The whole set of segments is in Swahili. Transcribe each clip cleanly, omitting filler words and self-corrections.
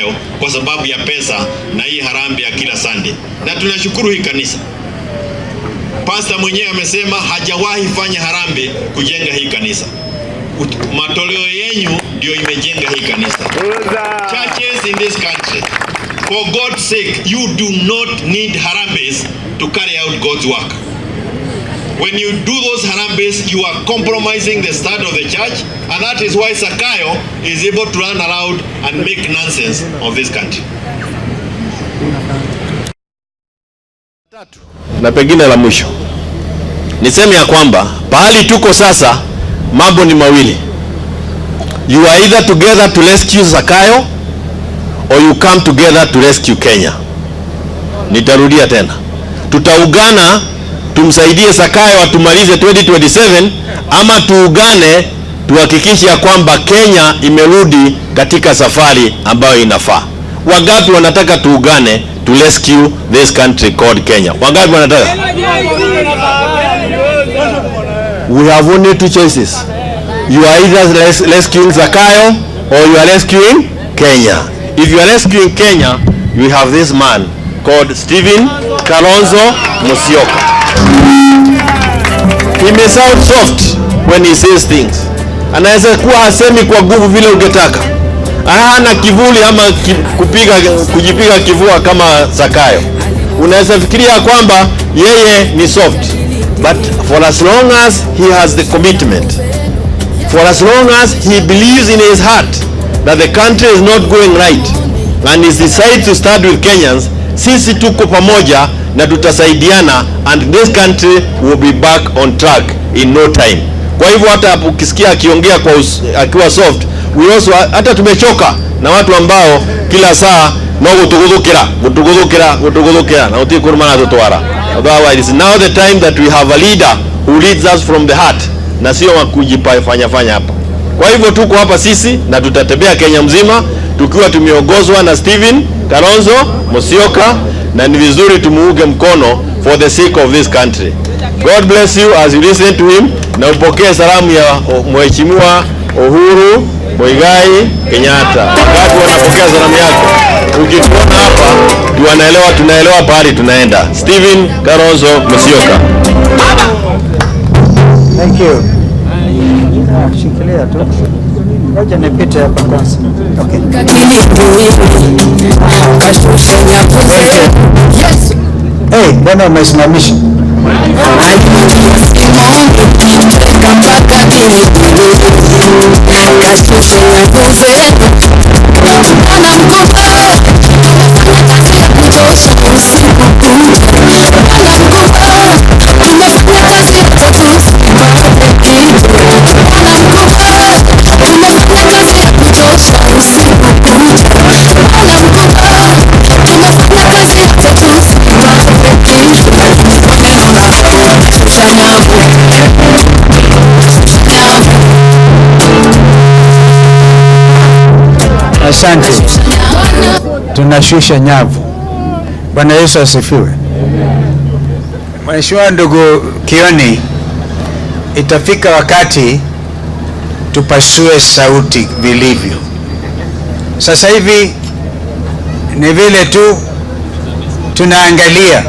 Zakayo kwa sababu ya pesa na hii harambee ya kila Sunday. Na tunashukuru hii kanisa. Pastor mwenyewe amesema hajawahi fanya harambee kujenga hii kanisa. Matoleo yenu ndio imejenga hii kanisa. Churches in this country, for God's sake, you do not need harambees to carry out God's work. When you do those harambees, you are compromising the start of the church, and that is why Zakayo is able to run around and make nonsense of this country. Na pengine la mwisho niseme ya kwamba pahali tuko sasa mambo ni mawili. You are either together to rescue Zakayo or you come together to rescue Kenya. Nitarudia tena. Tutaungana tumsaidie Zakayo atumalize 2027 ama tuungane tuhakikishe ya kwamba Kenya imerudi katika safari ambayo inafaa. Wangapi wanataka tuungane to rescue this country called Kenya? Wangapi wanataka? We have only two choices. You are either rescuing Zakayo or you are rescuing Kenya. If you are rescuing Kenya, we have this man called Stephen Kalonzo Musyoka. He may sound soft when he says things. Anaweza kuwa hasemi kwa nguvu vile ungetaka. Hana kivuli ama kujipiga kivua kama Zakayo. Unaweza fikiria kwamba yeye ni soft. But for as long as he has the commitment, for as long as he believes in his heart that the country is not going right and he decides to start with Kenyans, sisi tuko pamoja na tutasaidiana and this country will be back on track in no time. Kwa hivyo hata ukisikia akiongea kwa akiwa soft, we also hata tumechoka na watu ambao kila saa no gutugudukira na utikurumana tutwara. Otherwise it's now the time that we have a leader who leads us from the heart na sio wakujifanya hapa. Kwa hivyo tuko hapa sisi na tutatembea Kenya mzima tukiwa tumeongozwa na Stephen Kalonzo Musyoka, na ni vizuri tumuunge mkono for the sake of this country. God bless you as you listen to him, na upokee salamu ya Mheshimiwa Uhuru Muigai Kenyatta. Wakati wanapokea salamu yako, ukituona hapa tunaelewa pahali tunaenda. Stephen Kalonzo Musyoka. Thank you. Shikilia tu. Ngoja nipite hapa kwanza. Okay. Hey, mbona umesimamisha? Asante. Tunashusha nyavu. Bwana Yesu asifiwe. Mheshimiwa ndugu Kioni, itafika wakati tupasue sauti vilivyo. Sasa hivi ni vile tu tunaangalia,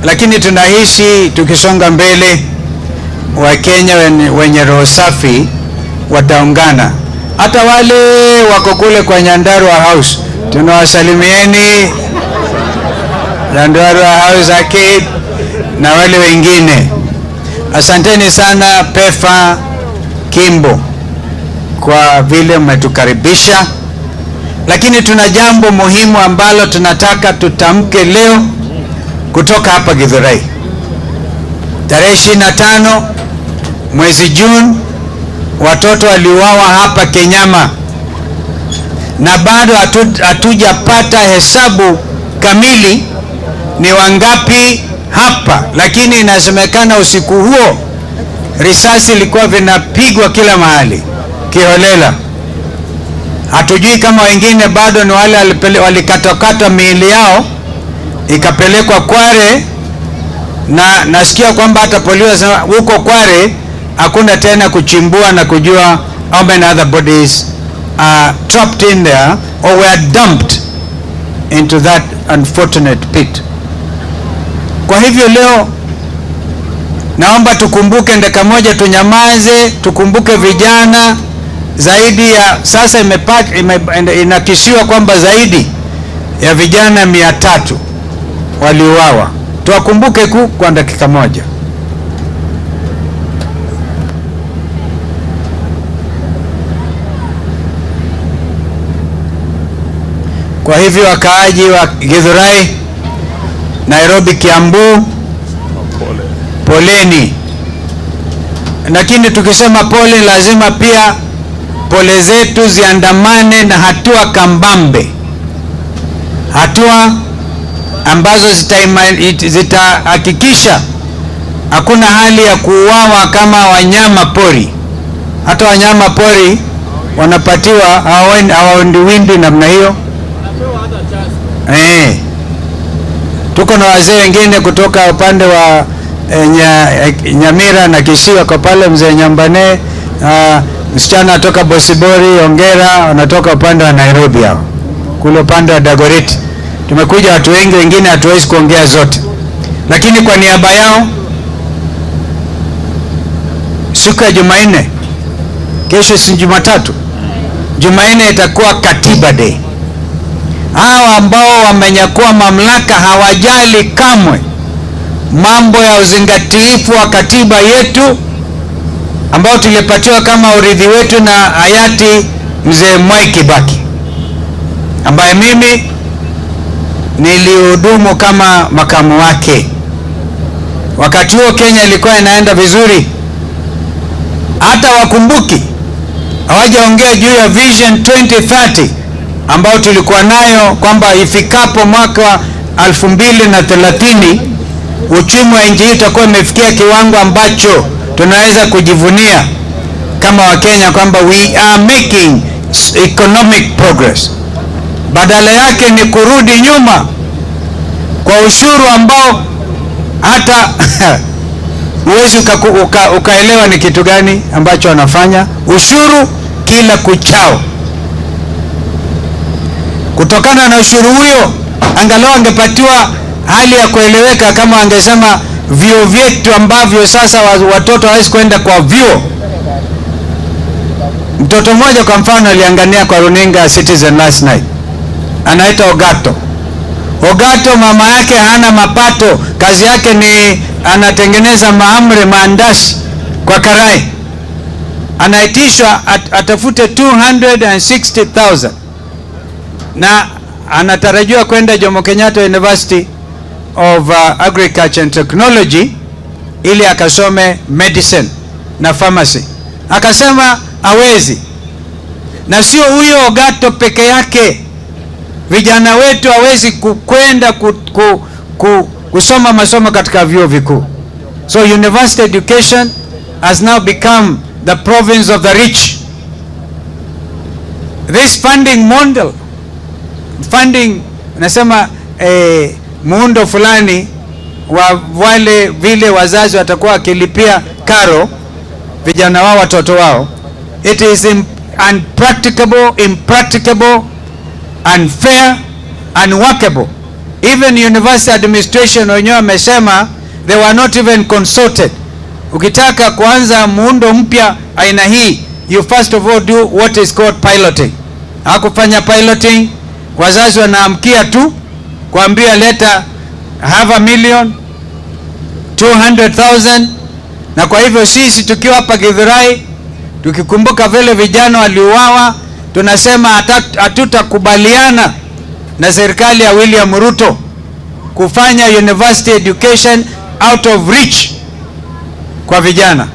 lakini tunahisi tukisonga mbele Wakenya wenye roho safi wataungana. Hata wale wako kule kwa Nyandarua House tunawasalimieni, Nyandarua House Arcade na wale wengine. Asanteni sana Pefa Kimbo kwa vile mmetukaribisha, lakini tuna jambo muhimu ambalo tunataka tutamke leo kutoka hapa Githurai. Tarehe 25 mwezi Juni watoto waliuawa hapa Kenyama, na bado hatujapata hesabu kamili ni wangapi hapa, lakini inasemekana usiku huo risasi ilikuwa vinapigwa kila mahali kiholela. Hatujui kama wengine bado ni wale walikatokata miili yao ikapelekwa Kware, na nasikia kwamba hata polisi huko Kware hakuna tena kuchimbua na kujua how many other bodies are trapped in there or were dumped into that unfortunate pit. Kwa hivyo leo naomba tukumbuke dakika moja, tunyamaze, tukumbuke vijana zaidi ya sasa. Inakisiwa kwamba zaidi ya vijana 300 waliuawa. Tuwakumbuke kwa dakika moja. Kwa hivyo wakaaji wa Githurai, Nairobi, Kiambu, poleni. Lakini tukisema pole, lazima pia pole zetu ziandamane na hatua kambambe, hatua ambazo zitahakikisha hakuna hali ya kuuawa kama wanyama pori. Hata wanyama pori wanapatiwa, hawawindi namna hiyo. Tuko na wazee wengine kutoka upande wa Nyamira na Kisiwa kwa pale, mzee Nyambane, msichana atoka Bosibori, Ongera, wanatoka upande wa Nairobi hao, kule upande wa Dagoretti. Tumekuja watu wengi, wengine hatuwezi kuongea zote, lakini kwa niaba yao siku ya Jumanne, kesho si Jumatatu, Jumanne itakuwa Katiba Day. Hawa ambao wamenyakua mamlaka hawajali kamwe mambo ya uzingatifu wa katiba yetu ambao tulipatiwa kama urithi wetu na hayati mzee Mwai Kibaki, ambaye mimi nilihudumu kama makamu wake. Wakati huo Kenya ilikuwa inaenda vizuri, hata wakumbuki, hawajaongea juu ya Vision 2030 ambao tulikuwa nayo kwamba ifikapo mwaka 2030 uchumi wa nchi hii utakuwa umefikia kiwango ambacho tunaweza kujivunia kama Wakenya kwamba we are making economic progress. Badala yake ni kurudi nyuma kwa ushuru ambao hata huwezi ukaelewa ni kitu gani ambacho wanafanya. Ushuru kila kuchao. Kutokana na ushuru huyo, angalau angepatiwa hali ya kueleweka kama angesema vyuo vyetu ambavyo sasa watoto hawezi kwenda kwa vyuo. Mtoto mmoja kwa mfano aliangania kwa runinga Citizen last night, anaitwa Ogato. Ogato mama yake hana mapato, kazi yake ni anatengeneza mahamri, maandashi kwa karai. Anaitishwa atafute 260,000 na anatarajiwa kwenda Jomo Kenyatta University of Agriculture and Technology ili akasome medicine na pharmacy. Akasema hawezi. Na sio huyo Ogato peke yake, vijana wetu hawezi kwenda kusoma masomo katika vyuo vikuu. So university education has now become the province of the rich. This funding model, funding nasema muundo fulani wa wale vile wazazi watakuwa wakilipia karo vijana wao, watoto wao, it is impracticable, unfair, unworkable. Even university administration wenyewe wamesema they were not even consulted. Ukitaka kuanza muundo mpya aina hii, you first of all do what is called piloting. Hakufanya piloting, wazazi wanaamkia tu kuambia leta 500,000, 200,000. Na kwa hivyo sisi tukiwa hapa Githurai tukikumbuka vile vijana waliuawa, tunasema hatutakubaliana na serikali ya William Ruto kufanya university education out of reach kwa vijana.